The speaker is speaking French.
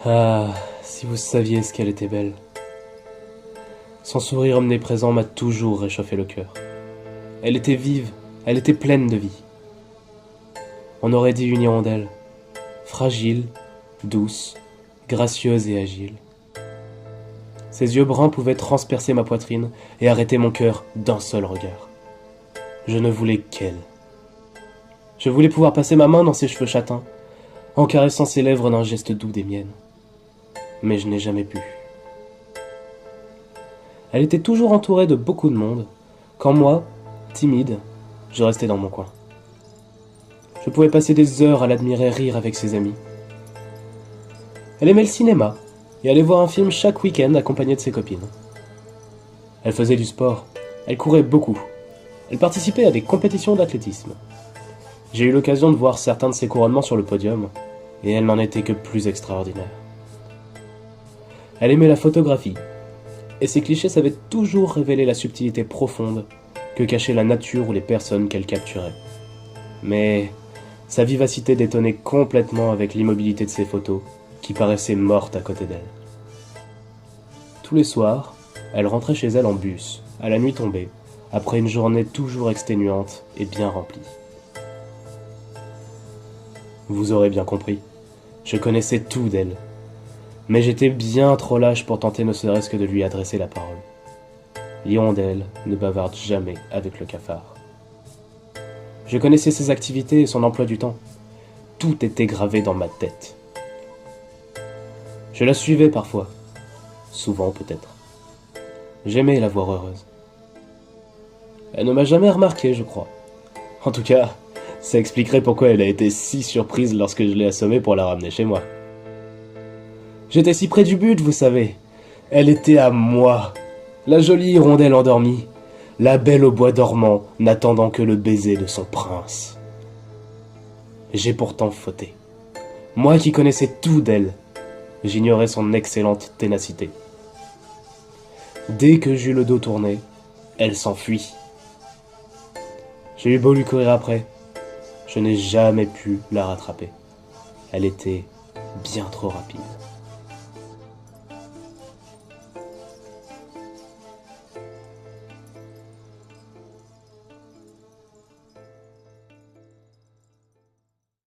Ah, si vous saviez ce qu'elle était belle. Son sourire omniprésent m'a toujours réchauffé le cœur. Elle était vive, elle était pleine de vie. On aurait dit une hirondelle, fragile, douce, gracieuse et agile. Ses yeux bruns pouvaient transpercer ma poitrine et arrêter mon cœur d'un seul regard. Je ne voulais qu'elle. Je voulais pouvoir passer ma main dans ses cheveux châtains, en caressant ses lèvres d'un geste doux des miennes. Mais je n'ai jamais pu. Elle était toujours entourée de beaucoup de monde, quand moi, timide, je restais dans mon coin. Je pouvais passer des heures à l'admirer rire avec ses amis. Elle aimait le cinéma et allait voir un film chaque week-end accompagnée de ses copines. Elle faisait du sport, elle courait beaucoup. Elle participait à des compétitions d'athlétisme. J'ai eu l'occasion de voir certains de ses couronnements sur le podium, et elle n'en était que plus extraordinaire. Elle aimait la photographie, et ses clichés savaient toujours révéler la subtilité profonde que cachait la nature ou les personnes qu'elle capturait. Mais sa vivacité détonnait complètement avec l'immobilité de ses photos, qui paraissaient mortes à côté d'elle. Tous les soirs, elle rentrait chez elle en bus, à la nuit tombée, après une journée toujours exténuante et bien remplie. Vous aurez bien compris, je connaissais tout d'elle, mais j'étais bien trop lâche pour tenter ne serait-ce que de lui adresser la parole. L'hirondelle ne bavarde jamais avec le cafard. Je connaissais ses activités et son emploi du temps. Tout était gravé dans ma tête. Je la suivais parfois, souvent peut-être. J'aimais la voir heureuse. Elle ne m'a jamais remarqué, je crois. En tout cas, ça expliquerait pourquoi elle a été si surprise lorsque je l'ai assommée pour la ramener chez moi. J'étais si près du but, vous savez. Elle était à moi. La jolie hirondelle endormie. La belle au bois dormant, n'attendant que le baiser de son prince. J'ai pourtant fauté. Moi qui connaissais tout d'elle, j'ignorais son excellente ténacité. Dès que j'eus le dos tourné, elle s'enfuit. J'ai eu beau lui courir après, je n'ai jamais pu la rattraper. Elle était bien trop rapide.